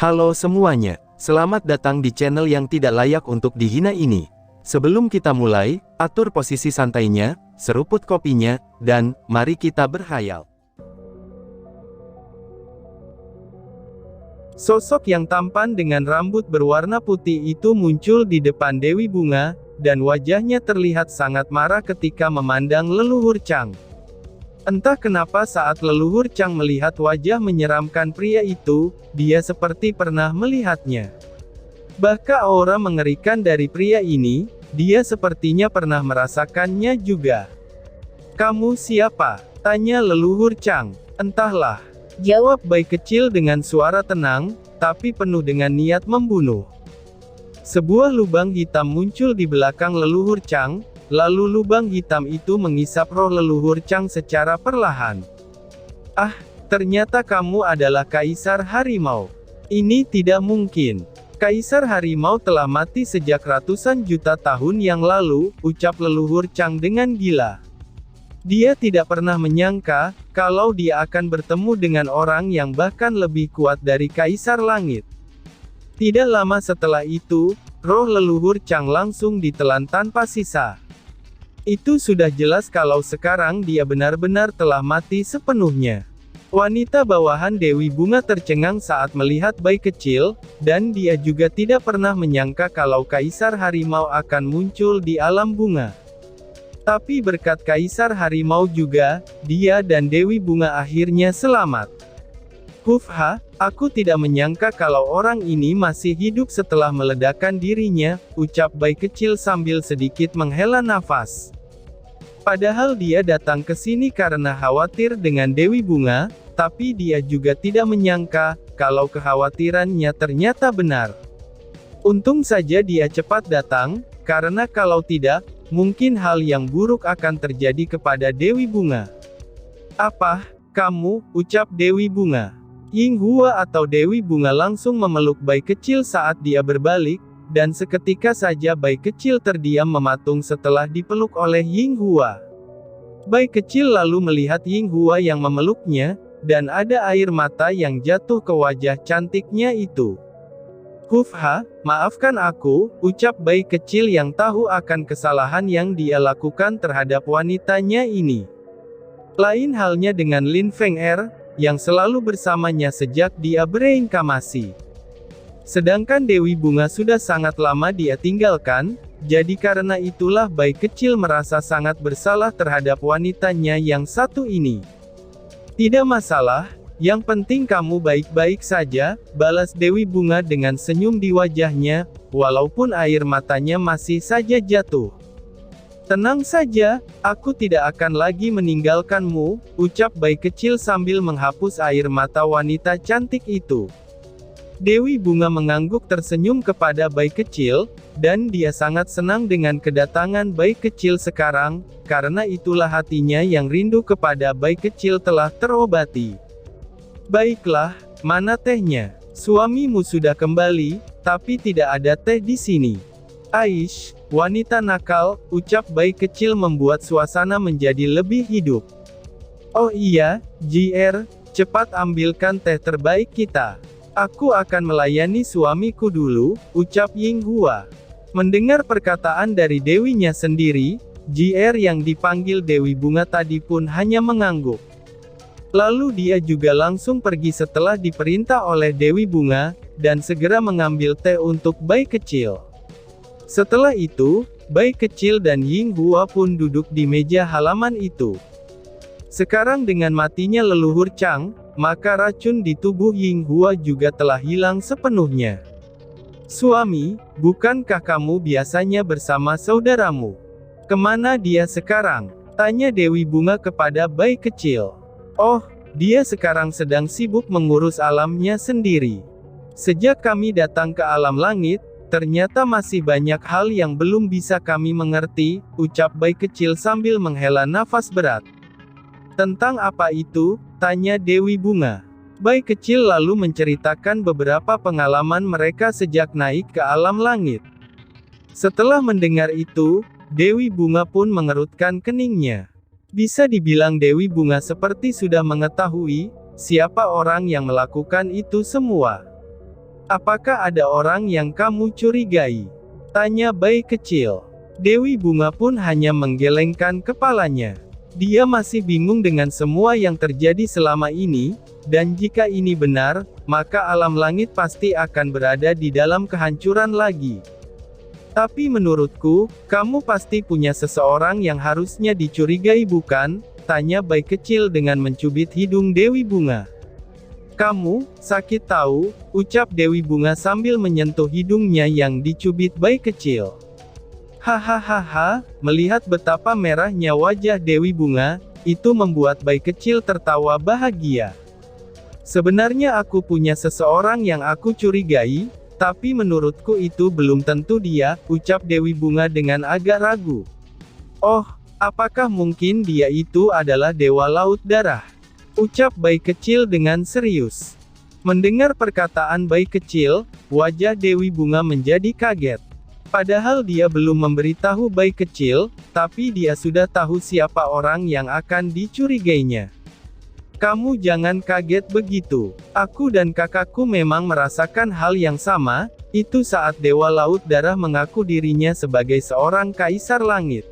Halo semuanya, selamat datang di channel yang tidak layak untuk dihina ini. Sebelum kita mulai, atur posisi santainya, seruput kopinya, dan mari kita berkhayal. Sosok yang tampan dengan rambut berwarna putih itu muncul di depan Dewi Bunga, dan wajahnya terlihat sangat marah ketika memandang leluhur Chang. Entah kenapa saat leluhur Chang melihat wajah menyeramkan pria itu, dia seperti pernah melihatnya. Bahkan aura mengerikan dari pria ini, dia sepertinya pernah merasakannya juga. "Kamu siapa?" tanya leluhur Chang. "Entahlah," jawab bayi kecil dengan suara tenang, tapi penuh dengan niat membunuh. Sebuah lubang hitam muncul di belakang leluhur Chang. Lalu lubang hitam itu mengisap roh leluhur Chang secara perlahan. "Ah, ternyata kamu adalah Kaisar Harimau. Ini tidak mungkin. Kaisar Harimau telah mati sejak ratusan juta tahun yang lalu," ucap leluhur Chang dengan gila. Dia tidak pernah menyangka, kalau dia akan bertemu dengan orang yang bahkan lebih kuat dari Kaisar Langit. Tidak lama setelah itu, roh leluhur Chang langsung ditelan tanpa sisa. Itu sudah jelas kalau sekarang dia benar-benar telah mati sepenuhnya. Wanita bawahan Dewi Bunga tercengang saat melihat bayi kecil, dan dia juga tidak pernah menyangka kalau Kaisar Harimau akan muncul di alam bunga. Tapi berkat Kaisar Harimau juga, dia dan Dewi Bunga akhirnya selamat. "Hufha, aku tidak menyangka kalau orang ini masih hidup setelah meledakkan dirinya," ucap bayi kecil sambil sedikit menghela nafas. Padahal dia datang ke sini karena khawatir dengan Dewi Bunga, tapi dia juga tidak menyangka, kalau kekhawatirannya ternyata benar. Untung saja dia cepat datang, karena kalau tidak, mungkin hal yang buruk akan terjadi kepada Dewi Bunga. "Apa, kamu?" ucap Dewi Bunga. Yinghua atau Dewi Bunga langsung memeluk bayi kecil saat dia berbalik, dan seketika saja bayi kecil terdiam mematung setelah dipeluk oleh Yinghua. Bayi kecil lalu melihat Yinghua yang memeluknya, dan ada air mata yang jatuh ke wajah cantiknya itu. "Hufha, maafkan aku," ucap bayi kecil yang tahu akan kesalahan yang dia lakukan terhadap wanitanya ini. Lain halnya dengan Lin Feng'er, yang selalu bersamanya sejak dia bereinkarnasi. Sedangkan Dewi Bunga sudah sangat lama dia tinggalkan, jadi karena itulah bayi kecil merasa sangat bersalah terhadap wanitanya yang satu ini. "Tidak masalah, yang penting kamu baik-baik saja," balas Dewi Bunga dengan senyum di wajahnya, walaupun air matanya masih saja jatuh. "Tenang saja, aku tidak akan lagi meninggalkanmu," ucap bayi kecil sambil menghapus air mata wanita cantik itu. Dewi Bunga mengangguk tersenyum kepada bayi kecil, dan dia sangat senang dengan kedatangan bayi kecil sekarang, karena itulah hatinya yang rindu kepada bayi kecil telah terobati. "Baiklah, mana tehnya? Suamimu sudah kembali, tapi tidak ada teh di sini." "Aish, wanita nakal," ucap bayi kecil membuat suasana menjadi lebih hidup. "Oh iya, JR, cepat ambilkan teh terbaik kita. Aku akan melayani suamiku dulu," ucap Yinghua. Mendengar perkataan dari dewinya sendiri, JR yang dipanggil Dewi Bunga tadi pun hanya mengangguk. Lalu dia juga langsung pergi setelah diperintah oleh Dewi Bunga, dan segera mengambil teh untuk bayi kecil. Setelah itu, bayi kecil dan Yinghua pun duduk di meja halaman itu. Sekarang dengan matinya leluhur Chang, maka racun di tubuh Yinghua juga telah hilang sepenuhnya. "Suami, bukankah kamu biasanya bersama saudaramu? Kemana dia sekarang?" tanya Dewi Bunga kepada bayi kecil. "Oh, dia sekarang sedang sibuk mengurus alamnya sendiri. Sejak kami datang ke alam langit, ternyata masih banyak hal yang belum bisa kami mengerti," ucap bayi kecil sambil menghela nafas berat. "Tentang apa itu?" tanya Dewi Bunga. Bayi kecil lalu menceritakan beberapa pengalaman mereka sejak naik ke alam langit. Setelah mendengar itu, Dewi Bunga pun mengerutkan keningnya. Bisa dibilang Dewi Bunga seperti sudah mengetahui siapa orang yang melakukan itu semua. Apakah ada orang yang kamu curigai? Tanya bayi kecil. Dewi Bunga pun hanya menggelengkan kepalanya. Dia masih bingung dengan semua yang terjadi selama ini, dan jika ini benar, maka alam langit pasti akan berada di dalam kehancuran lagi. Tapi menurutku, kamu pasti punya seseorang yang harusnya dicurigai bukan? Tanya bayi kecil dengan mencubit hidung Dewi Bunga. Kamu, sakit tahu, ucap Dewi Bunga sambil menyentuh hidungnya yang dicubit bayi kecil. Hahaha, melihat betapa merahnya wajah Dewi Bunga, itu membuat bayi kecil tertawa bahagia. Sebenarnya aku punya seseorang yang aku curigai, tapi menurutku itu belum tentu dia, ucap Dewi Bunga dengan agak ragu. Oh, apakah mungkin dia itu adalah Dewa Laut Darah? Ucap bayi kecil dengan serius. Mendengar perkataan bayi kecil, wajah Dewi Bunga menjadi kaget. Padahal dia belum memberitahu bayi kecil, tapi dia sudah tahu siapa orang yang akan dicurigainya. Kamu jangan kaget begitu. Aku dan kakakku memang merasakan hal yang sama, itu saat Dewa Laut Darah mengaku dirinya sebagai seorang kaisar langit.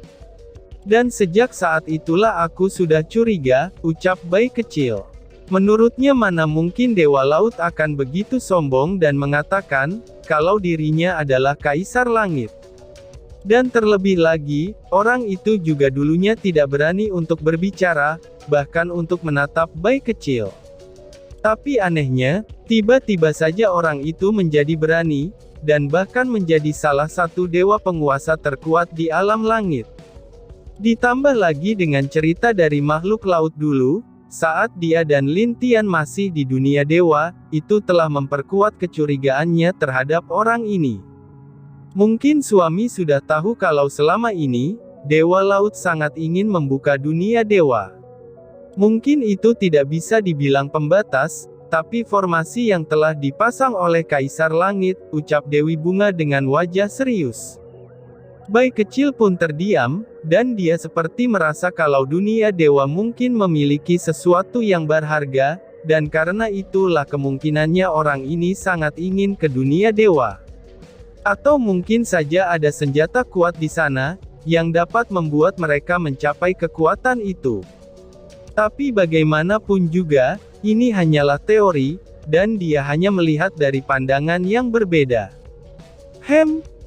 Dan sejak saat itulah aku sudah curiga, ucap bayi kecil. Menurutnya mana mungkin Dewa Laut akan begitu sombong dan mengatakan, kalau dirinya adalah Kaisar Langit. Dan terlebih lagi, orang itu juga dulunya tidak berani untuk berbicara, bahkan untuk menatap bayi kecil. Tapi anehnya, tiba-tiba saja orang itu menjadi berani, dan bahkan menjadi salah satu dewa penguasa terkuat di alam langit. Ditambah lagi dengan cerita dari makhluk laut dulu, saat dia dan Lin Tian masih di dunia dewa, itu telah memperkuat kecurigaannya terhadap orang ini. Mungkin suami sudah tahu kalau selama ini, Dewa Laut sangat ingin membuka dunia dewa. Mungkin itu tidak bisa dibilang pembatas, tapi formasi yang telah dipasang oleh Kaisar Langit, ucap Dewi Bunga dengan wajah serius. Bayi kecil pun terdiam, dan dia seperti merasa kalau dunia dewa mungkin memiliki sesuatu yang berharga, dan karena itulah kemungkinannya orang ini sangat ingin ke dunia dewa. Atau mungkin saja ada senjata kuat di sana, yang dapat membuat mereka mencapai kekuatan itu. Tapi bagaimanapun juga, ini hanyalah teori, dan dia hanya melihat dari pandangan yang berbeda.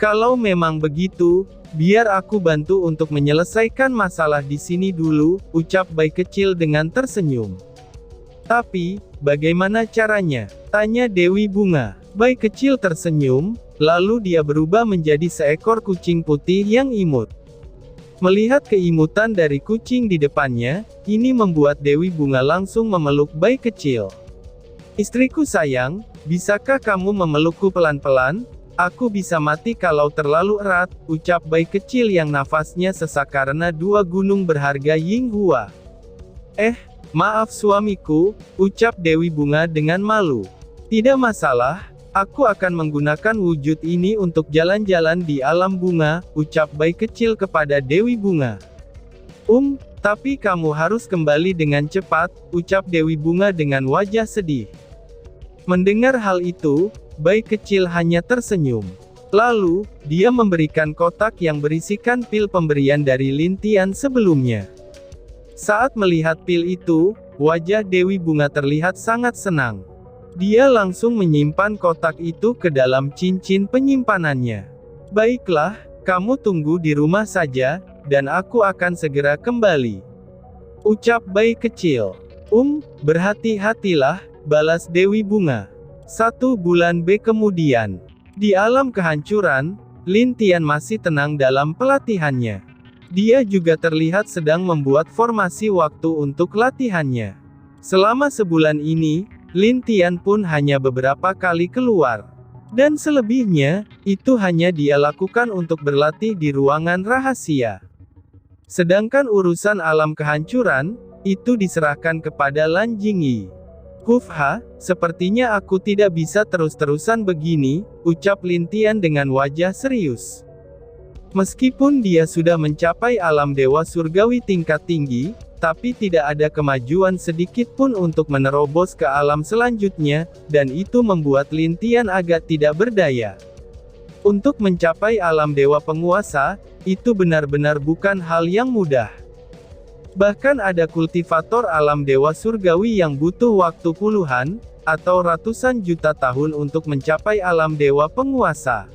Kalau memang begitu, biar aku bantu untuk menyelesaikan masalah di sini dulu, ucap bayi kecil dengan tersenyum. Tapi, bagaimana caranya? Tanya Dewi Bunga. Bayi kecil tersenyum, lalu dia berubah menjadi seekor kucing putih yang imut. Melihat keimutan dari kucing di depannya, ini membuat Dewi Bunga langsung memeluk bayi kecil. Istriku sayang, bisakah kamu memelukku pelan-pelan? Aku bisa mati kalau terlalu erat, ucap bayi kecil yang nafasnya sesak karena dua gunung berharga Yinghua. Maaf suamiku, ucap Dewi Bunga dengan malu. Tidak masalah, aku akan menggunakan wujud ini untuk jalan-jalan di alam bunga, ucap bayi kecil kepada Dewi Bunga. Tapi kamu harus kembali dengan cepat, ucap Dewi Bunga dengan wajah sedih. Mendengar hal itu, bayi kecil hanya tersenyum. Lalu, dia memberikan kotak yang berisikan pil pemberian dari Lin Tian sebelumnya. Saat melihat pil itu, wajah Dewi Bunga terlihat sangat senang. Dia langsung menyimpan kotak itu ke dalam cincin penyimpanannya. Baiklah, kamu tunggu di rumah saja, dan aku akan segera kembali. Ucap bayi kecil. Berhati-hatilah, balas Dewi Bunga. 1 bulan kemudian. Di alam kehancuran, Lin Tian masih tenang dalam pelatihannya. Dia juga terlihat sedang membuat formasi waktu untuk latihannya. Selama sebulan ini, Lin Tian pun hanya beberapa kali keluar. Dan selebihnya, itu hanya dia lakukan untuk berlatih di ruangan rahasia. Sedangkan urusan alam kehancuran, itu diserahkan kepada Lan Jingyi. Sepertinya aku tidak bisa terus-terusan begini, ucap Lin Tian dengan wajah serius. Meskipun dia sudah mencapai alam dewa surgawi tingkat tinggi, tapi tidak ada kemajuan sedikit pun untuk menerobos ke alam selanjutnya, dan itu membuat Lin Tian agak tidak berdaya. Untuk mencapai alam dewa penguasa, itu benar-benar bukan hal yang mudah. Bahkan ada kultivator alam dewa surgawi yang butuh waktu puluhan, atau ratusan juta tahun untuk mencapai alam dewa penguasa.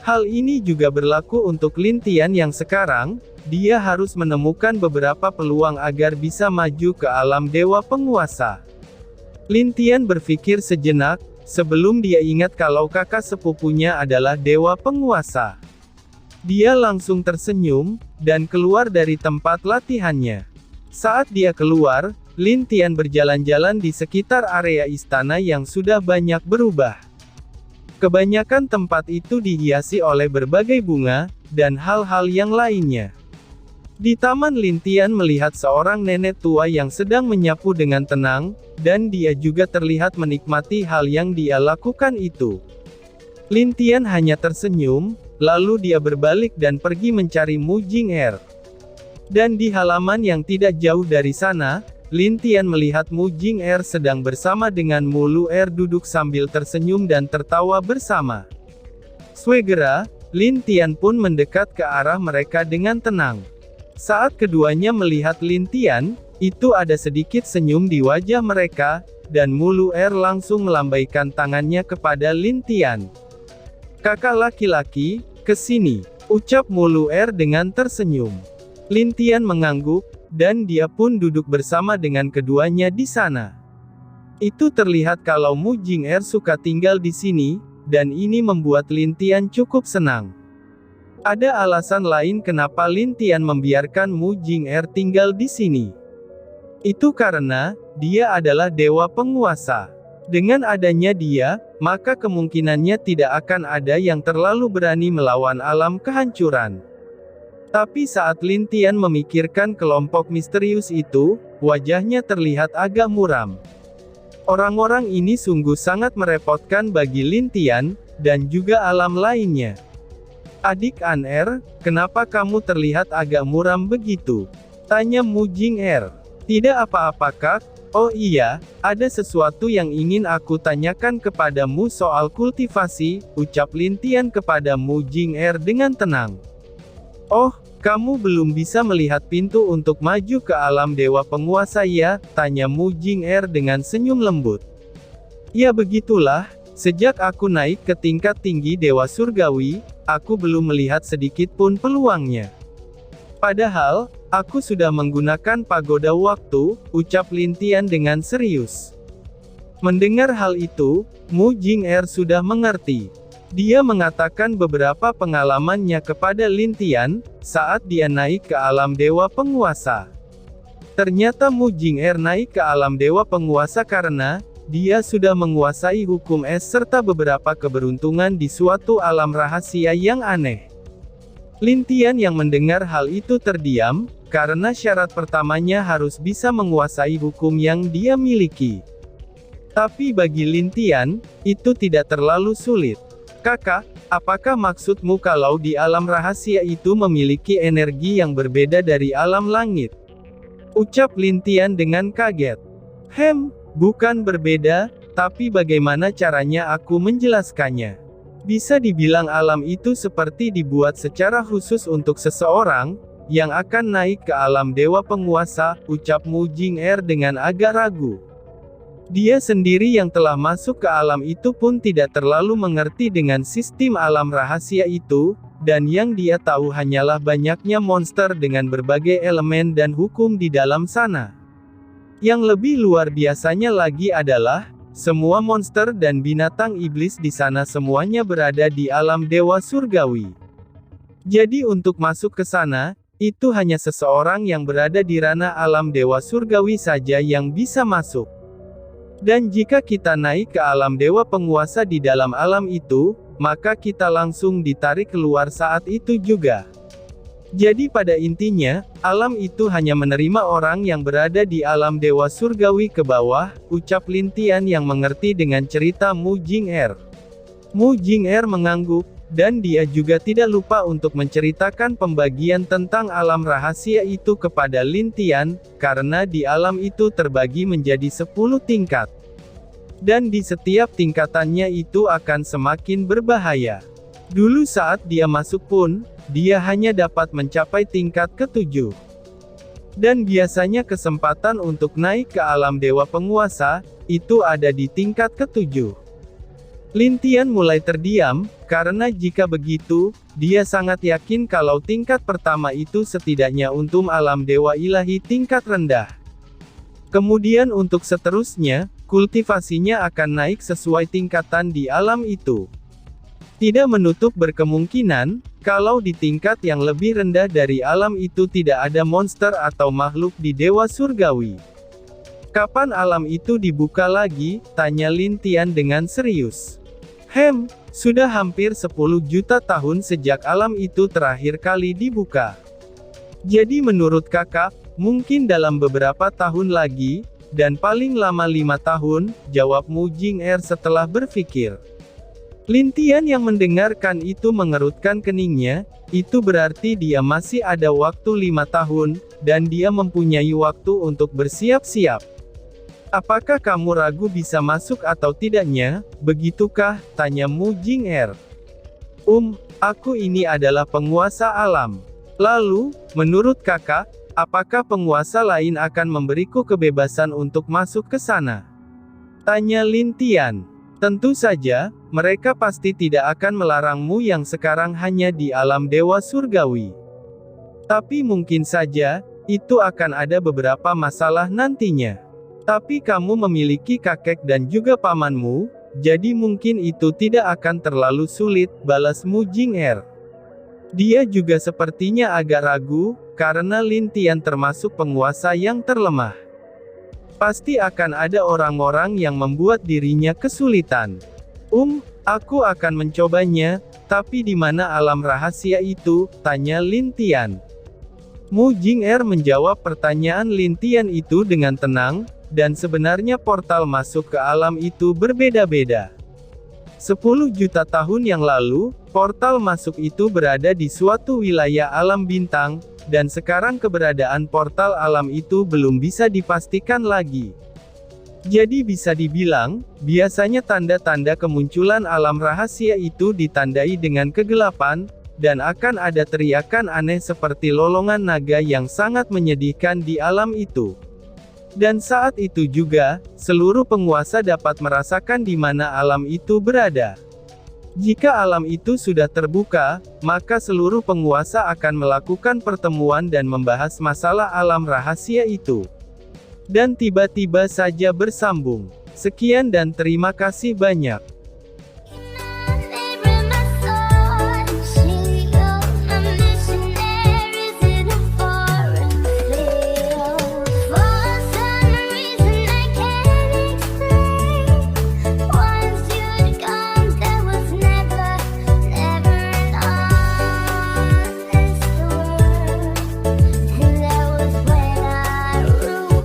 Hal ini juga berlaku untuk Lin Tian yang sekarang, dia harus menemukan beberapa peluang agar bisa maju ke alam dewa penguasa. Lin Tian berpikir sejenak, sebelum dia ingat kalau kakak sepupunya adalah dewa penguasa. Dia langsung tersenyum, dan keluar dari tempat latihannya. Saat dia keluar, Lin Tian berjalan-jalan di sekitar area istana yang sudah banyak berubah. Kebanyakan tempat itu dihiasi oleh berbagai bunga, dan hal-hal yang lainnya. Di taman Lin Tian melihat seorang nenek tua yang sedang menyapu dengan tenang, dan dia juga terlihat menikmati hal yang dia lakukan itu. Lin Tian hanya tersenyum, lalu dia berbalik dan pergi mencari Mu Jing'er. Dan di halaman yang tidak jauh dari sana, Lin Tian melihat Mu Jing'er sedang bersama dengan Mu Lu'er duduk sambil tersenyum dan tertawa bersama. Segera, Lin Tian pun mendekat ke arah mereka dengan tenang. Saat keduanya melihat Lin Tian, itu ada sedikit senyum di wajah mereka, dan Mu Lu'er langsung melambaikan tangannya kepada Lin Tian. "Kakak laki-laki, ke sini," ucap Mu Lu'er dengan tersenyum. Lin Tian mengangguk, dan dia pun duduk bersama dengan keduanya di sana. Itu terlihat kalau Mu Jing'er suka tinggal di sini, dan ini membuat Lin Tian cukup senang. Ada alasan lain kenapa Lin Tian membiarkan Mu Jing'er tinggal di sini. Itu karena, dia adalah dewa penguasa. Dengan adanya dia, maka kemungkinannya tidak akan ada yang terlalu berani melawan alam kehancuran. Tapi saat Lin Tian memikirkan kelompok misterius itu, wajahnya terlihat agak muram. Orang-orang ini sungguh sangat merepotkan bagi Lin Tian, dan juga alam lainnya. "Adik An-er, kenapa kamu terlihat agak muram begitu?" tanya Mu Jing'er. "Tidak apa-apa Kak, oh iya, ada sesuatu yang ingin aku tanyakan kepadamu soal kultivasi," ucap Lin Tian kepada Mu Jing'er dengan tenang. "Oh, kamu belum bisa melihat pintu untuk maju ke alam dewa penguasa ya?" tanya Mu Jing'er dengan senyum lembut. "Ya begitulah, sejak aku naik ke tingkat tinggi dewa surgawi, aku belum melihat sedikit pun peluangnya. Padahal, aku sudah menggunakan pagoda waktu," ucap Lin Tian dengan serius. Mendengar hal itu, Mu Jing'er sudah mengerti. Dia mengatakan beberapa pengalamannya kepada Lin Tian, saat dia naik ke alam dewa penguasa. Ternyata Mu Jing'er naik ke alam dewa penguasa karena, dia sudah menguasai hukum es serta beberapa keberuntungan di suatu alam rahasia yang aneh. Lin Tian yang mendengar hal itu terdiam, karena syarat pertamanya harus bisa menguasai hukum yang dia miliki. Tapi bagi Lin Tian, itu tidak terlalu sulit. "Kakak, apakah maksudmu kalau di alam rahasia itu memiliki energi yang berbeda dari alam langit?" ucap Lin Tian dengan kaget. Bukan berbeda, tapi bagaimana caranya aku menjelaskannya? Bisa dibilang alam itu seperti dibuat secara khusus untuk seseorang, yang akan naik ke alam dewa penguasa, ucap Mu Jing'er dengan agak ragu. Dia sendiri yang telah masuk ke alam itu pun tidak terlalu mengerti dengan sistem alam rahasia itu, dan yang dia tahu hanyalah banyaknya monster dengan berbagai elemen dan hukum di dalam sana. Yang lebih luar biasanya lagi adalah, semua monster dan binatang iblis di sana semuanya berada di alam dewa surgawi. Jadi untuk masuk ke sana, itu hanya seseorang yang berada di ranah alam dewa surgawi saja yang bisa masuk. Dan jika kita naik ke alam dewa penguasa di dalam alam itu, maka kita langsung ditarik keluar saat itu juga. Jadi pada intinya, alam itu hanya menerima orang yang berada di alam dewa surgawi ke bawah, ucap Lin Tian yang mengerti dengan cerita Mu Jing'er. Mu Jing'er mengangguk, Dan dia juga tidak lupa untuk menceritakan pembagian tentang alam rahasia itu kepada Lin Tian, karena di alam itu terbagi menjadi 10 tingkat. Dan di setiap tingkatannya itu akan semakin berbahaya. Dulu saat dia masuk pun, dia hanya dapat mencapai tingkat ke-7. Dan biasanya kesempatan untuk naik ke alam dewa penguasa, itu ada di tingkat ke-7. Lin Tian mulai terdiam, karena jika begitu, dia sangat yakin kalau tingkat pertama itu setidaknya untuk alam dewa ilahi tingkat rendah. Kemudian untuk seterusnya, kultivasinya akan naik sesuai tingkatan di alam itu. Tidak menutup berkemungkinan, kalau di tingkat yang lebih rendah dari alam itu tidak ada monster atau makhluk di dewa surgawi. Kapan alam itu dibuka lagi? Tanya Lin Tian dengan serius. Sudah hampir 10 juta tahun sejak alam itu terakhir kali dibuka. Jadi menurut kakak, mungkin dalam beberapa tahun lagi, dan paling lama 5 tahun, jawab Mu Jing-er setelah berpikir. Lin Tian yang mendengarkan itu mengerutkan keningnya, itu berarti dia masih ada waktu 5 tahun, dan dia mempunyai waktu untuk bersiap-siap. Apakah kamu ragu bisa masuk atau tidaknya, begitukah? Tanya Mu Jing-er. Aku ini adalah penguasa alam. Lalu, menurut kakak, apakah penguasa lain akan memberiku kebebasan untuk masuk ke sana? Tanya Lin Tian. Tentu saja, mereka pasti tidak akan melarangmu yang sekarang hanya di alam dewa surgawi. Tapi mungkin saja, itu akan ada beberapa masalah nantinya. Tapi kamu memiliki kakek dan juga pamanmu, jadi mungkin itu tidak akan terlalu sulit, balas Mu Jing-er. Dia juga sepertinya agak ragu, karena Lin Tian termasuk penguasa yang terlemah. Pasti akan ada orang-orang yang membuat dirinya kesulitan. Aku akan mencobanya, tapi di mana alam rahasia itu? Tanya Lin Tian. Mu Jing-er menjawab pertanyaan Lin Tian itu dengan tenang, dan sebenarnya portal masuk ke alam itu berbeda-beda. 10 juta tahun yang lalu, portal masuk itu berada di suatu wilayah alam bintang, dan sekarang keberadaan portal alam itu belum bisa dipastikan lagi. Jadi bisa dibilang, biasanya tanda-tanda kemunculan alam rahasia itu ditandai dengan kegelapan, dan akan ada teriakan aneh seperti lolongan naga yang sangat menyedihkan di alam itu. Dan saat itu juga, seluruh penguasa dapat merasakan di mana alam itu berada. Jika alam itu sudah terbuka, maka seluruh penguasa akan melakukan pertemuan dan membahas masalah alam rahasia itu. Dan tiba-tiba saja bersambung. Sekian dan terima kasih banyak.